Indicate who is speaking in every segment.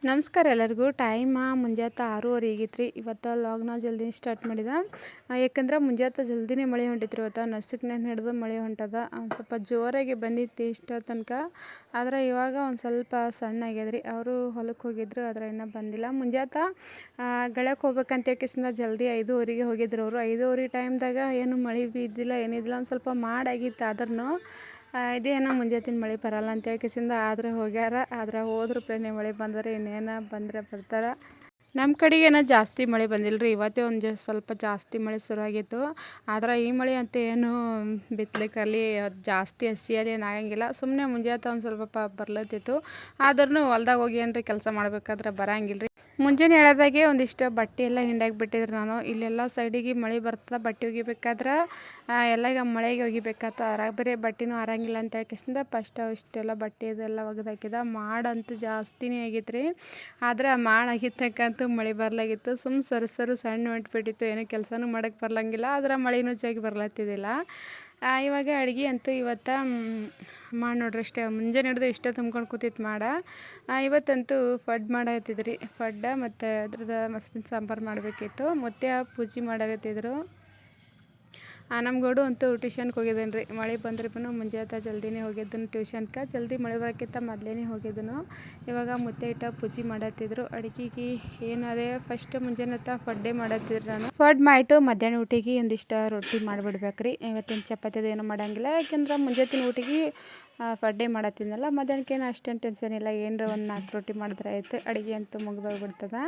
Speaker 1: ನಮಸ್ಕಾರ ಎಲ್ಲರಿಗೂ. ಮುಂಜಾನೆ 6:30 ಆಗೈತ್ರಿ. ಇವತ್ತು ಲಾಗ್ನ ಜಲ್ದಿ ಸ್ಟಾರ್ಟ್ ಮಾಡಿದೆ. ಯಾಕಂದ್ರೆ ಮುಂಜಾನೆ ಜಲ್ದಿನೇ ಮಳೆ ಹೊಂಟಿತ್ರಿ. ಇವತ್ತು ನಸುಕಿನಾಗ ಹಿಡಿದು ಮಳೆ ಹೊಂಟದ. ಸ್ವಲ್ಪ ಜೋರಾಗಿ ಬಂದಿತ್ತು ಇಷ್ಟ ತನಕ. ಆದರೆ ಇವಾಗ ಒಂದು ಸ್ವಲ್ಪ ಸಣ್ಣ ಆಗ್ಯದ್ರಿ. ಅವರು ಹೊಲಕ್ಕೆ ಹೋಗಿದ್ರು, ಆದರೆ ಇನ್ನೂ ಬಂದಿಲ್ಲ. ಮುಂಜಾನೆ ಗಳಕ್ಕೆ ಹೋಗ್ಬೇಕಂತ ಯಾಕೆಸಿಂದ ಜಲ್ದಿ 5:30ಗೆ ಹೋಗಿದ್ರು ಅವರು. 5:30 ಟೈಮ್ದಾಗ ಏನು ಮಳೆ ಬಿದ್ದಿಲ್ಲ, ಏನಿದ್ದಿಲ್ಲ. ಒಂದು ಸ್ವಲ್ಪ ಮಾಡಾಗಿತ್ತು. ಆದ್ರೂ ಇದೇನೋ ಮುಂಜಾತಿನ ಮಳೆ ಬರಲ್ಲ ಅಂತ ಹೇಳ್ಕೆಸಿಂದ ಆದರೆ ಹೋಗ್ಯಾರ. ಆದ್ರೆ ಹೋದ್ರ ಪ್ಲೇನೆ ಮಳೆ ಬಂದರೆ ಇನ್ನೇನು ಬಂದರೆ ಬರ್ತಾರೆ. ನಮ್ಮ ಕಡೆಗೆ ಏನೋ ಜಾಸ್ತಿ ಮಳೆ ಬಂದಿಲ್ಲ ರೀ. ಇವತ್ತೇ ಒಂದು ಸ್ವಲ್ಪ ಜಾಸ್ತಿ ಮಳೆ ಶುರುವಾಗಿತ್ತು. ಆದ್ರೆ ಈ ಮಳೆ ಅಂತ ಏನು ಬಿತ್ತಲಿಕ್ಕಲ್ಲಿ ಜಾಸ್ತಿ ಹಸಿಯಲ್ಲಿ ಏನು ಆಗಂಗಿಲ್ಲ. ಸುಮ್ಮನೆ ಮುಂಜಾನೆ ಒಂದು ಸ್ವಲ್ಪ ಬರ್ಲತ್ತಿತ್ತು. ಆದ್ರೂ ಹೊಲ್ದಾಗ ಹೋಗಿ ಏನ್ರಿ ಕೆಲಸ ಮಾಡಬೇಕಾದ್ರೆ ಬರಂಗಿಲ್ಲ ರೀ. ಮುಂಜಾನೆ ಹೇಳೋದಾಗೆ ಒಂದಿಷ್ಟು ಬಟ್ಟೆ ಎಲ್ಲ ಹಿಂಡಾಗಿ ಬಿಟ್ಟಿದ್ರು ನಾನು. ಇಲ್ಲೆಲ್ಲ ಸೈಡಿಗೆ ಮಳೆ ಬರ್ತದೆ, ಬಟ್ಟೆ ಒಗಿಬೇಕಾದ್ರೆ ಎಲ್ಲ ಈಗ ಮಳೆಗೆ ಒಗಿಬೇಕಾತ. ಬರೀ ಬಟ್ಟೆನೂ ಆರಂಗಿಲ್ಲ ಅಂತ ಹೇಳ್ಕೆಸಿಂದ ಫಸ್ಟ್ ಇಷ್ಟೆಲ್ಲ ಬಟ್ಟೆ ಇದೆಲ್ಲ ಒಗೆದಾಕಿದ. ಮಾಡಂತೂ ಜಾಸ್ತಿನೇ ಆಗೈತೆ ರೀ. ಆದರೆ ಆಗಿತ್ತಕ್ಕಂತೂ ಮಳೆ ಬರ್ಲಾಗಿತ್ತು. ಸರು ಸಣ್ಣ ಹೊಂಟ್ಬಿಟ್ಟಿತ್ತು. ಏನೋ ಕೆಲಸನೂ ಮಾಡೋಕ್ಕೆ ಬರ್ಲಂಗಿಲ್ಲ, ಆದರೆ ಮಳೆನೂ ಜಾಗಿ ಬರ್ಲತ್ತಿದ್ದಿಲ್ಲ. ಇವಾಗ ಅಡುಗೆ ಅಂತೂ ಇವತ್ತು ಮಾಡಿ ನೋಡ್ರಿ. ಅಷ್ಟೇ ಮುಂಜಾನೆ ಹಿಡಿದು ಇಷ್ಟೇ ತುಂಬ್ಕೊಂಡು ಕೂತಿತ್ತು ಇವತ್ತಂತೂ ಫಡ್ ಮಾಡಕತ್ತಿದ್ರಿ. ಫಡ್ಡ ಮತ್ತು ಅದ್ರದ್ದು ಮೊಸರಿನ ಸಾಂಬಾರು ಮಾಡಬೇಕಿತ್ತು. ಮತ್ತೆ ಪೂಜೆ ಮಾಡಕತ್ತಿದ್ರು. ನಮ್ಮ ಗೌಡು ಅಂತೂ ಟ್ಯೂಷನ್ಗೆ ಹೋಗಿದ್ದಾನೆ ರೀ. ಮಳೆ ಬಂದ್ರೆ ಮುಂಜಾನೆ ಜಲ್ದಿನೇ ಹೋಗಿದ್ದನು ಟ್ಯೂಷನ್ಗೆ. ಜಲ್ದಿ ಮಳೆ ಬರೋಕ್ಕಿಂತ ಮೊದಲೇ ಹೋಗಿದ್ದನು. ಇವಾಗ ಮುತ್ತೆ ಇಟ್ಟ ಪೂಜೆ ಮಾಡತ್ತಿದ್ರು. ಅಡುಗೆಗೆ ಏನದೇ ಫಸ್ಟ್ ಮುಂಜಾನೆ ಫಡ್ಡೇ ಮಾಡತ್ತಿದ್ರು ನಾನು. ಫಡ್ ಮಾಡಿಟ್ಟು ಮಧ್ಯಾಹ್ನ ಊಟಿಗೆ ಒಂದಿಷ್ಟು ರೊಟ್ಟಿ ಮಾಡಿಬಿಡ್ಬೇಕ್ರಿ. ಇವತ್ತಿನ ಚಪಾತಿದು ಏನೂ ಮಾಡೋಂಗಿಲ್ಲ. ಯಾಕೆಂದ್ರೆ ಮುಂಜಾನೆ ಊಟಿಗೆ ಫಡ್ಡೇ ಮಾಡತ್ತಿದ್ನಲ್ಲ. ಮಧ್ಯಾಹ್ನಕ್ಕೇನು ಅಷ್ಟೇನು ಟೆನ್ಷನ್ ಇಲ್ಲ. ಏನರ ಒಂದು 4 ರೊಟ್ಟಿ ಮಾಡಿದ್ರೆ ಆಯಿತು. ಅಡುಗೆ ಅಂತೂ ಮುಗ್ದೋಗ್ಬಿಡ್ತದೆ.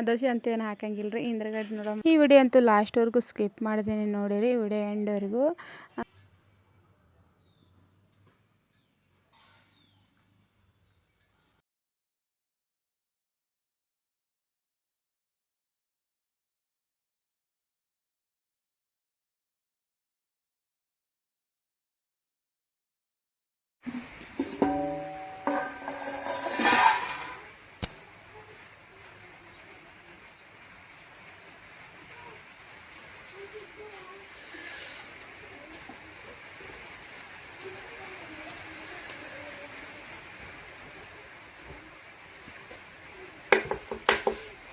Speaker 1: ದೋಸೆ ಅಂತೂ ಏನು ಹಾಕಂಗಿಲ್ಲ ರೀ. ಹಿಂದ್ರಗಡೆ ನೋಡೋಣ. ಈ ವಿಡಿಯೋ ಅಂತೂ ಲಾಸ್ಟ್ವರೆಗೂ ಸ್ಕಿಪ್ ಮಾಡಿದ್ದೀನಿ ನೋಡಿರಿ, ವಿಡಿಯೋ ಎಂಡ್ವರೆಗೂ.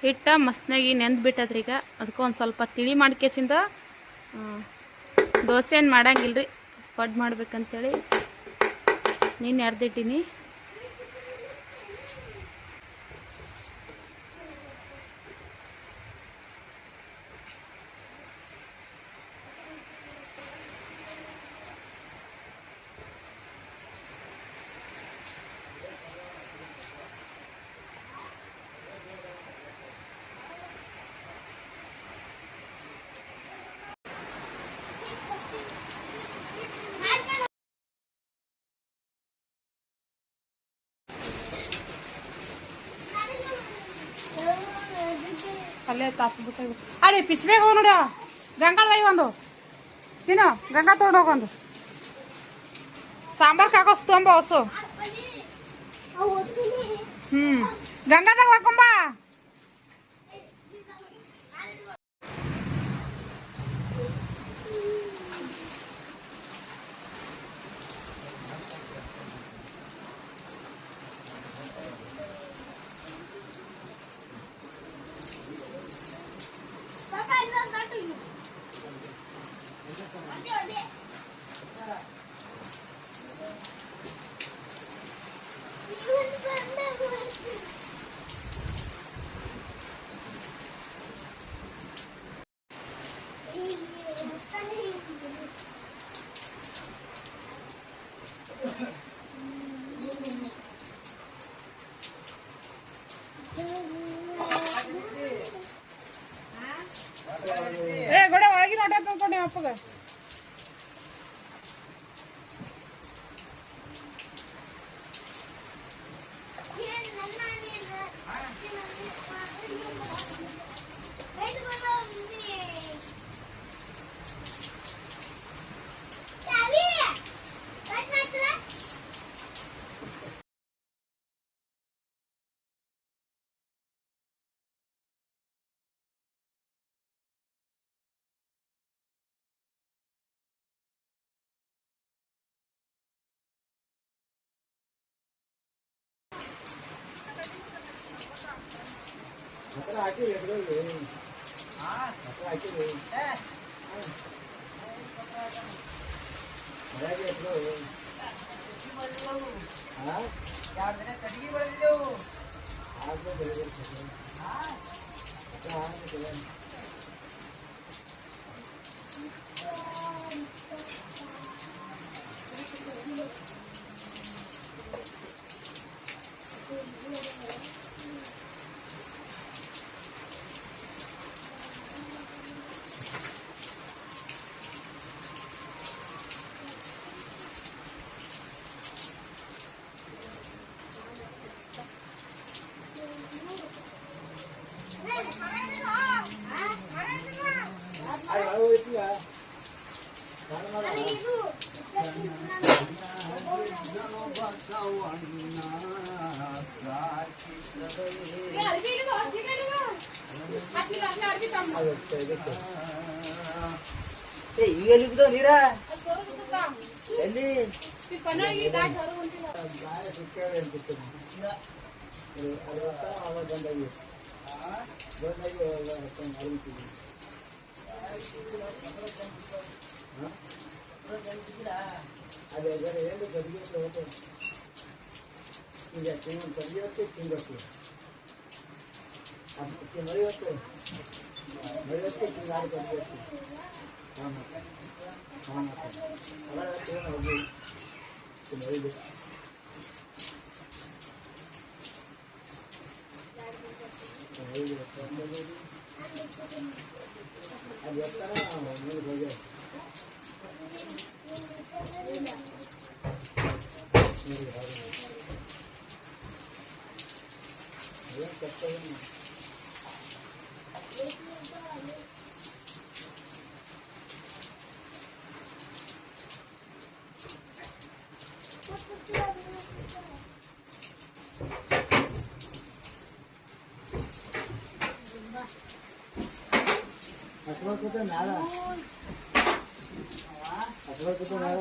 Speaker 1: ಹಿಟ್ಟು ಮಸ್ತ್ನಾಗಿ ನೆಂದು ಬಿಟ್ಟದ್ರಿ. ಈಗ ಅದಕ್ಕೆ ಒಂದು ಸ್ವಲ್ಪ ತಿಳಿ ಮಾಡ್ಕೇಸಿಂದ ದೋಸೆ ಏನು ಮಾಡಂಗಿಲ್ಲ ರೀ. ಪಡ್ ಮಾಡ್ಬೇಕಂತೇಳಿ ನೀನು ಎರ್ದಿಟ್ಟೀನಿ. ಅಲ್ಲೇ ತಾಸ್ಬಿಟ್ಟು ಅಲ್ಲಿ ಪಿಸ್ಬೇಗ ಹೋಗಿ ನೋಡ. ಗಂಗಾಳದಾಗಿ ಒಂದು ತಿನ್ನು. ಗಂಗಾ ತೊಗೊಂಡೋಗೊಂದು ಸಾಂಬಾರು ಕಾಕೋಸ್ ತೊಂಬ ಹೊಸು. ಗಂಗಾದಾಗ ಹಾಕೊಂಬ. ಗೋಡೆ ಒಳಗೆ ನೋಡ್ಕೊಂಡೆ ಅಪ್ಪಗ.
Speaker 2: ನೀರ ಎಲ್ಲಿ ಅದೇ ಏನು ಗಡಿಗೆ ಹೋಗುತ್ತೆ ಈಗ ತಿಂಗಳು ಕಡಿಯೋಕ್ಕೆ ತಿಂಗಕ್ಕೆ ಅದಕ್ಕೆ ಮರೆಯುತ್ತೆ ತಿಂಗಾರು ಕಡಿಯೋಕ್ಕೆ ಹಾಂ ಹಾಂ ಅದರ ಹೋಗಿ ಮರಿದು ಅದು ಎತ್ತರ ನೀವು ಹೋಗಿ ಅಷ್ಟೊತ್ತು ನಾಳ ಅಷ್ಟೊತ್ತು ನಾಳ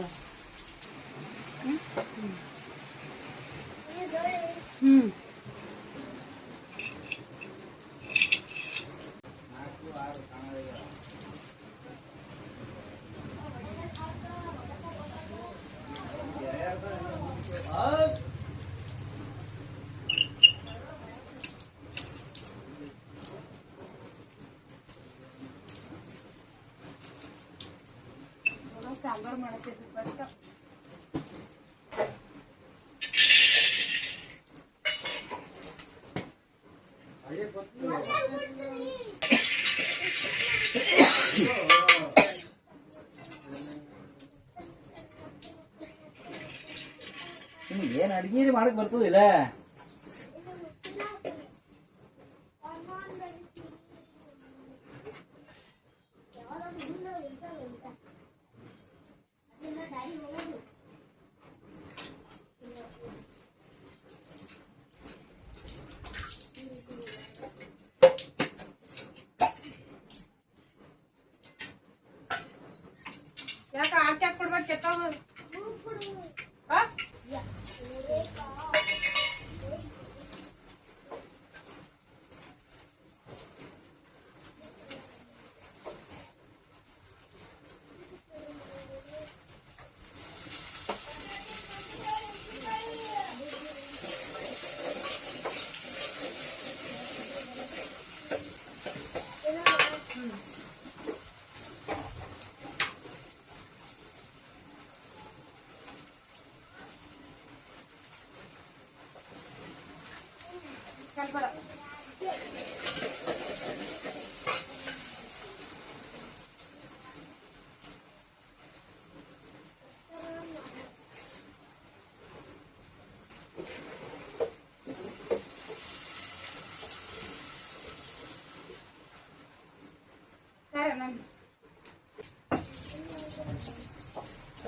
Speaker 1: ಸಾಂಬಾರು ಮಾಡ್ತಿದ್ವಿ ಬಟ್
Speaker 2: ಏನ್ ಅಡ್ಗಿ ಮಾಡಕ್ ಬರ್ತದಿಲ್ಲ
Speaker 1: ಯಾಕೆ ಹಾಕಿ ಕೊಡ್ಬೇಕು ಕೆತ್ತೋದು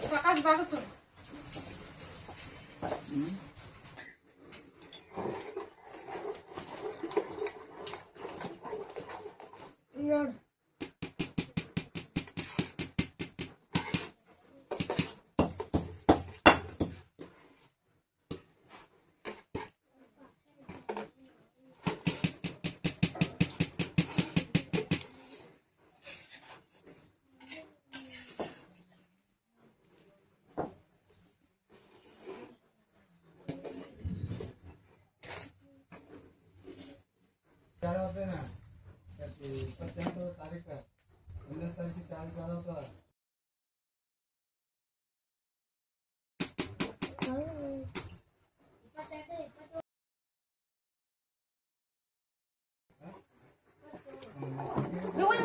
Speaker 1: प्रकाश बागच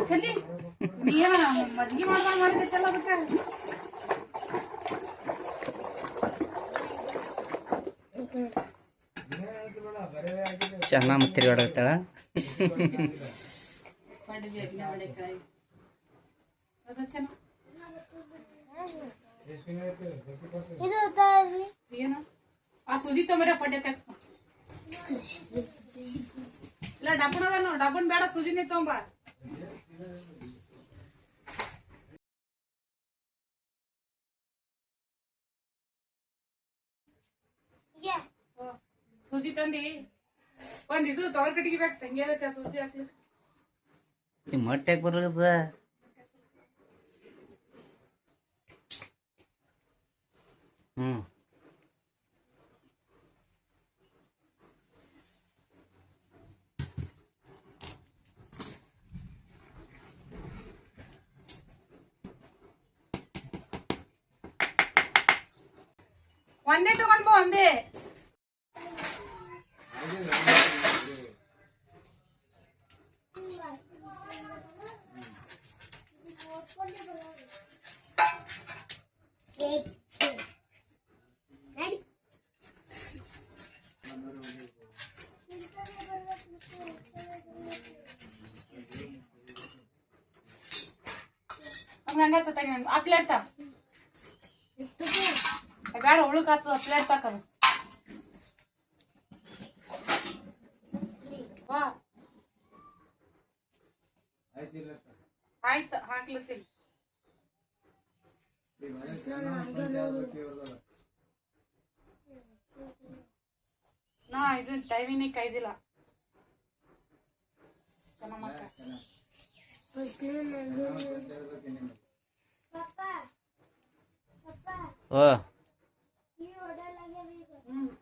Speaker 1: ಚಂದಿ ನೀ ಮಜ್ಜಿಗೆ ಮಾಡ್ಕೊಂಡು ಮಾಡಿದ್ದಲ್ಲ ಅದಕ್ಕೆ
Speaker 3: ಚೆನ್ನಾಗಿ ತಿರುಗಾಡತ್ತಾಳ.
Speaker 1: ಏನು ಆ ಸುಜಿ ತೊಂಬರ ಪಡ್ಡೆ ತಕ್ಕ ಇಲ್ಲ ಡಬ್ಬಣ ಅದ ನೋಡು ಡಬ್ಬಣ ಬೇಡ ಸುಜಿನೇ ತೊಂಬ ಸೂಜಿ ತಂದಿ ಒಂದ್ ಇದು ತೊಗರ್ ಕಟ್ಟಿಗೆ ಬೇಕು ತಂಗಿ ಅದಕ್ಕೆ ಸೂಜಿ ಹಾಕ್ಲಿಕ್ಕೆ
Speaker 3: ಈ ಮೊಟ್ಟೆ ಬರ್ತದ.
Speaker 1: ಒಂದೇ ತಗೊಂಡ್ ಬಾ ಒಂದೇ ಹಂಗ ತಂಗ ಆ ಪ್ಲೇಟ್ ತಾ ಬೇಡ ಉಳುಕ್ ಆಗ್ತದ ಪ್ಲೇಟ್ ತಾಕದು ಆಯ್ತು ಹಾಕ್ಲತ್ತೀನಿ ನಾ ಇದು ಟೈಮಿನೇ ಕೈದಿಲ್ಲ
Speaker 3: ಓ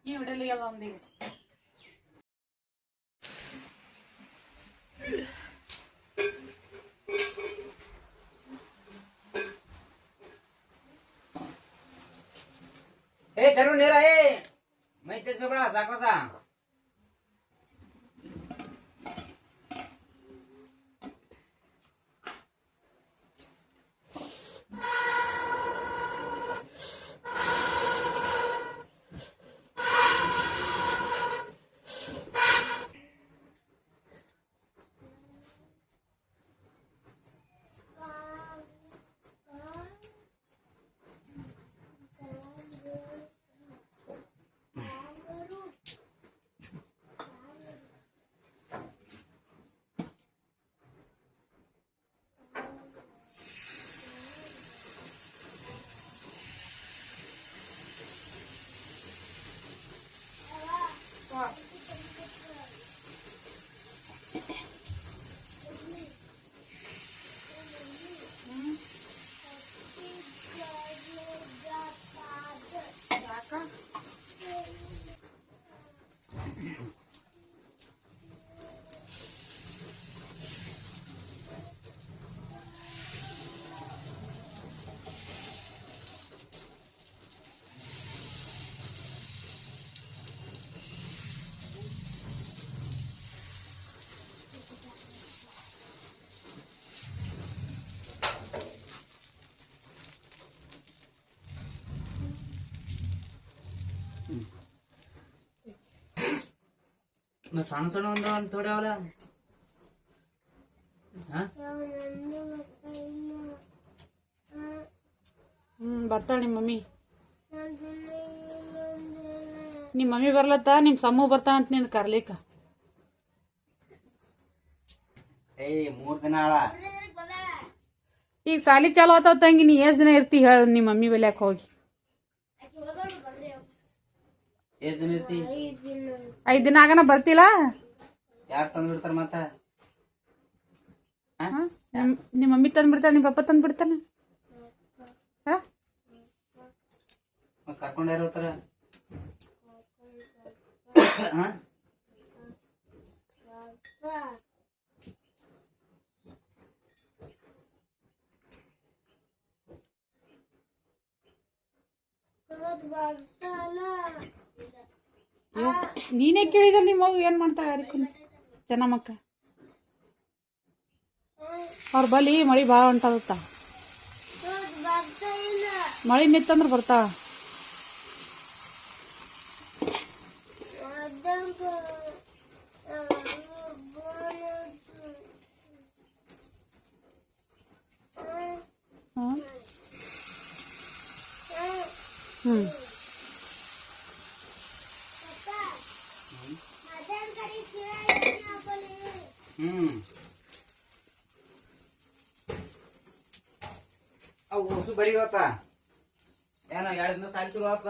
Speaker 1: ಈ ಹೊಡಲಿಗೆಲ್ಲ ಒಂದಿಗೆ
Speaker 3: ತರು ನೀರ ಮೈ ತೆಗೆಸ್ಬೇಡ ಸಾಕೋಸ. ಸಣ್ಣ ಸಣ್ಣ ಒಂದು ಥೋಡೆ ಅವಲ್ಲ.
Speaker 1: ಬರ್ತಾಳ ನಿಮ್ಮ ಮಮ್ಮಿ. ನಿಮ್ಮ ಮಮ್ಮಿ ಬರ್ಲತ್ತ ನಿಮ್ಮ ಸಮ್ಮು ಬರ್ತಾನ ಅಂತ ನೀನು ಕರ್ಲಿಕ್ಕ.
Speaker 3: 3 ದಿನ ಆಳ.
Speaker 1: ಈಗ ಸಾಲಿ ಚಾಲು ಆತಾವ ತಂಗಿ, ನೀ ಎಷ್ಟ್ ದಿನ ಇರ್ತಿ ಹೇಳ ನಿಮ್ಮ ಮಮ್ಮಿ ಬೆಲ್ಯಾಕ ಹೋಗಿ. 5 ದಿನ ಆಗನ ಬರ್ತಿಲ್ಲ.
Speaker 3: ಯಾರು ತಂದ್ಬಿಡ್ತಾರ ಮತ್ತ?
Speaker 1: ನಿಮ್ಮ ಮಮ್ಮಿ ತಂದ್ಬಿಡ್ತಾರ, ನಿಮ್ಮ ಪಪ್ಪ ತಂದ್ಬಿಡ್ತಾನ.
Speaker 3: ಕರ್ಕೊಂಡ್ ಯಾರು ಹೋಗ್ತಾರ?
Speaker 1: ನೀನೇ ಕೇಳಿದ ನಿಮ್ಮ ಮಗು ಏನು ಮಾಡ್ತಾಳೆ ಯಾರಿಗೂ ಚೆನ್ನಮ್ಮಕ್ಕ ಅವ್ರ ಬಲಿ ಮಳೆ ಭಾಳ ಹೊಂಟದತ್ತ ಮಳೆ ನಿತ್ತಂದ್ರೆ ಬರ್ತಾವ ಹ್ಞೂ
Speaker 3: ಅವು ಹೊಸು ಬರಿ ಹೋತ ಏನೋ 2 ದಿನ ಸಾಲಿ ಚಲೋ ಆತ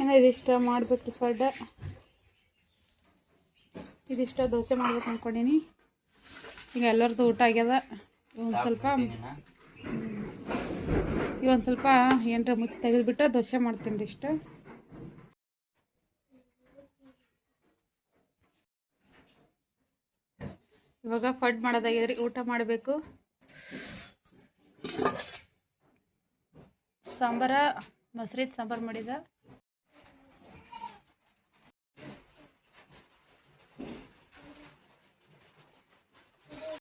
Speaker 1: ಏನೋ ಇದಿಷ್ಟ ಮಾಡಬೇಕು ಫಡ್ ಇದಿಷ್ಟ ದೋಸೆ ಮಾಡ್ಬೇಕು ಅಂದ್ಕೊಂಡೀನಿ ಈಗ ಎಲ್ಲರದ್ದು ಊಟ ಆಗ್ಯದ ಇವೊಂದು ಸ್ವಲ್ಪ ಏನರ ಮುಚ್ಚಿ ತೆಗೆದುಬಿಟ್ಟು ದೋಸೆ ಮಾಡ್ತೀನಿ ರೀ ಇಷ್ಟ ಇವಾಗ ಫಡ್ ಮಾಡೋದಾಗಿದ್ರಿ ಊಟ ಮಾಡಬೇಕು ಸಾಂಬಾರ ಮೊಸರಿದ ಸಾಂಬಾರು ಮಾಡಿದ